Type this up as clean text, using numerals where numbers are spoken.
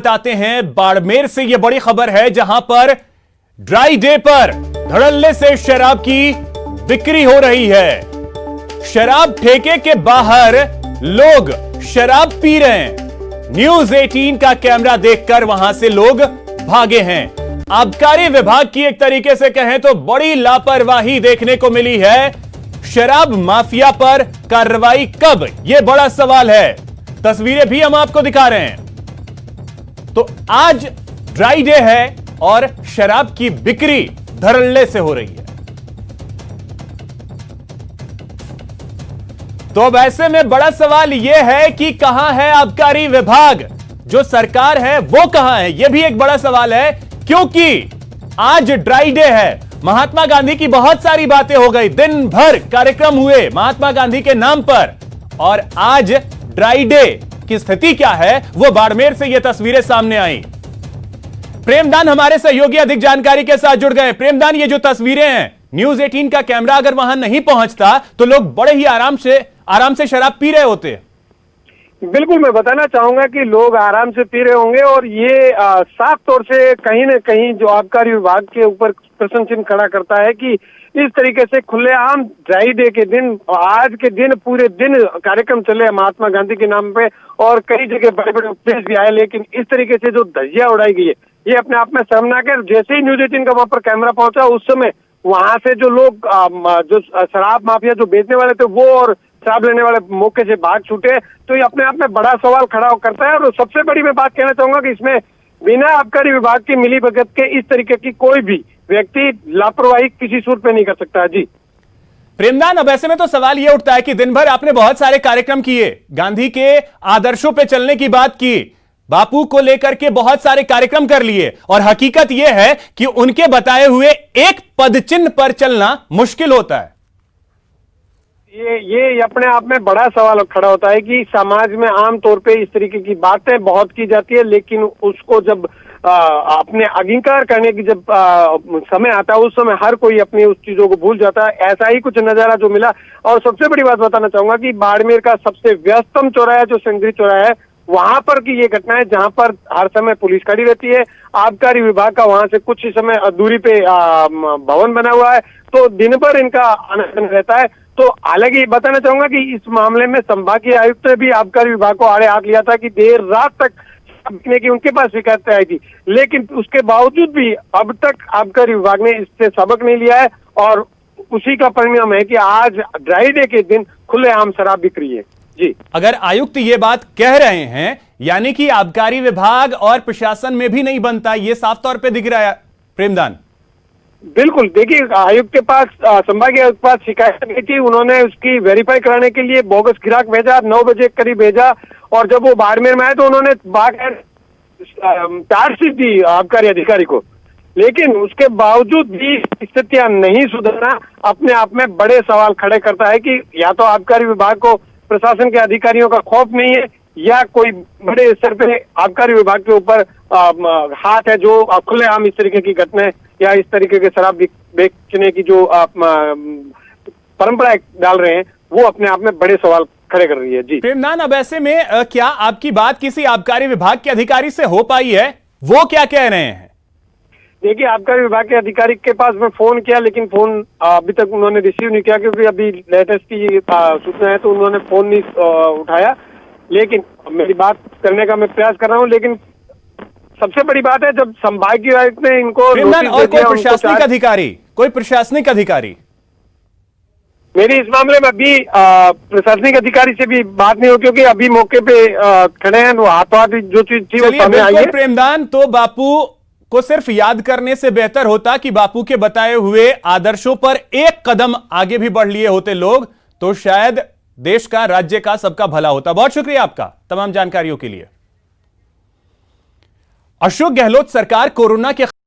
बताते हैं बाड़मेर से यह बड़ी खबर है, जहां पर ड्राई डे पर धड़ल्ले से शराब की बिक्री हो रही है। शराब ठेके के बाहर लोग शराब पी रहे हैं। न्यूज 18 का कैमरा देखकर वहां से लोग भागे हैं। आबकारी विभाग की एक तरीके से कहें तो बड़ी लापरवाही देखने को मिली है। शराब माफिया पर कार्रवाई कब, यह बड़ा सवाल है। तस्वीरें भी हम आपको दिखा रहे हैं। तो आज ड्राई डे है और शराब की बिक्री धड़ल्ले से हो रही है। तो अब ऐसे में बड़ा सवाल यह है कि कहां है आबकारी विभाग, जो सरकार है वो कहां है, यह भी एक बड़ा सवाल है। क्योंकि आज ड्राई डे है, महात्मा गांधी की बहुत सारी बातें हो गई, दिन भर कार्यक्रम हुए महात्मा गांधी के नाम पर, और आज ड्राई डे की स्थिति क्या है वो बाड़मेर से ये तस्वीरें सामने आई। प्रेमदान हमारे सहयोगी अधिक जानकारी के साथ जुड़ गए। प्रेमदान, ये जो तस्वीरें हैं, न्यूज 18 का कैमरा अगर वहां नहीं पहुंचता तो लोग बड़े ही आराम से शराब पी रहे होते। बिल्कुल, मैं बताना चाहूंगा कि लोग आराम से पी रहे होंगे और ये साफ तौर से कहीं न कहीं जो आबकारी विभाग के ऊपर प्रश्न चिन्ह खड़ा करता है कि इस तरीके से खुलेआम ड्राई डे के दिन, आज के दिन पूरे दिन कार्यक्रम चले महात्मा गांधी के नाम पे और कई जगह बड़े बड़े उपदेश भी आए, लेकिन इस तरीके से जो धज्जियां उड़ाई गई है ये अपने आप में शर्मनाक है। जैसे ही न्यूज 18 का वहां पर कैमरा पहुंचा, उस समय वहां से जो लोग जो शराब माफिया जो बेचने वाले थे वो और शराब लेने वाले मौके से भाग छूटे, तो ये अपने आप में बड़ा सवाल खड़ा करता है। और सबसे बड़ी मैं बात कहना चाहूंगा कि इसमें बिना आबकारी विभाग की मिलीभगत के इस तरीके की कोई भी व्यक्ति लापरवाही किसी सूर पे नहीं कर सकता। जी प्रेमदान, अब ऐसे में तो सवाल यह उठता है कि दिन भर आपने बहुत सारे कार्यक्रम किए, गांधी के आदर्शों पे चलने की बात की, बापू को लेकर के बहुत सारे कार्यक्रम कर लिए, और हकीकत यह है कि उनके बताए हुए एक पदचिन्ह पर चलना मुश्किल होता है। ये अपने आप में बड़ा सवाल खड़ा होता है कि समाज में आम तौर पे इस तरीके की बातें बहुत की जाती है, लेकिन उसको जब अपने अंगीकार करने की जब समय आता है, उस समय हर कोई अपनी उस चीजों को भूल जाता है। ऐसा ही कुछ नजारा जो मिला। और सबसे बड़ी बात बताना चाहूंगा कि बाड़मेर का सबसे व्यस्तम चौराहा जो संग्रही चौराहा है, वहां पर की ये घटना है जहां पर हर समय पुलिस खड़ी रहती है। आबकारी विभाग का वहां से कुछ ही समय दूरी पे भवन बना हुआ है, तो दिन भर इनका आना रहता है। तो हालांकि बताना चाहूंगा कि इस मामले में संभागीय आयुक्त ने भी आबकारी विभाग को आड़े हाथ लिया था कि देर रात तक बिकने की उनके पास शिकायत आई थी, लेकिन उसके बावजूद भी अब तक आबकारी विभाग ने इससे सबक नहीं लिया है, और उसी का परिणाम है कि आज ड्राई डे के दिन खुलेआम शराब बिक रही है। जी, अगर आयुक्त ये बात कह रहे हैं, यानी कि आबकारी विभाग और प्रशासन में भी नहीं बनता, ये साफ तौर पे दिख रहा है। प्रेमदान, बिल्कुल, देखिए आयुक्त के पास, संभागीय आयुक्त के पास शिकायत गई थी, उन्होंने उसकी वेरीफाई कराने के लिए बोगस ग्राहक भेजा, 9 बजे करीब भेजा, और जब वो बाड़मेर में आए तो उन्होंने चार्जशीट दी आबकारी अधिकारी को, लेकिन उसके बावजूद भी स्थितियां नहीं सुधरना अपने आप में बड़े सवाल खड़े करता है कि या तो आबकारी विभाग को प्रशासन के अधिकारियों का खौफ नहीं है, या कोई बड़े स्तर पे आबकारी विभाग के ऊपर हाथ है जो खुलेआम इस तरीके की घटनाएं या इस तरीके के शराब बेचने की जो परंपरा डाल रहे हैं, वो अपने आप में बड़े सवाल खड़े कर रही है। जी प्रेमदान, अब ऐसे में क्या आपकी बात किसी आबकारी विभाग के अधिकारी से हो पाई है? वो क्या कह रहे हैं? देखिए, आबकारी विभाग के अधिकारी के पास मैं फोन किया, लेकिन फोन अभी तक उन्होंने रिसीव नहीं किया, क्योंकि अभी लेटेस्ट की सूचना है तो उन्होंने फोन नहीं उठाया। लेकिन मेरी बात करने का मैं प्रयास कर रहा हूं, लेकिन सबसे बड़ी बात है जब संभागीय आयुक्त ने इनको और कोई प्रशासनिक अधिकारी मेरी इस मामले में अभी प्रशासनिक अधिकारी से भी बात नहीं हो, क्योंकि अभी मौके पे खड़े हैं, वो हाथों हाथ जो चीज थी वो सामने आई है। प्रेमदान, तो बापू को सिर्फ याद करने से बेहतर होता कि बापू के बताए हुए आदर्शों पर एक कदम आगे भी बढ़ लिए होते लोग, तो शायद देश का, राज्य का, सबका भला होता। बहुत शुक्रिया आपका तमाम जानकारियों के लिए। अशोक गहलोत सरकार कोरोना के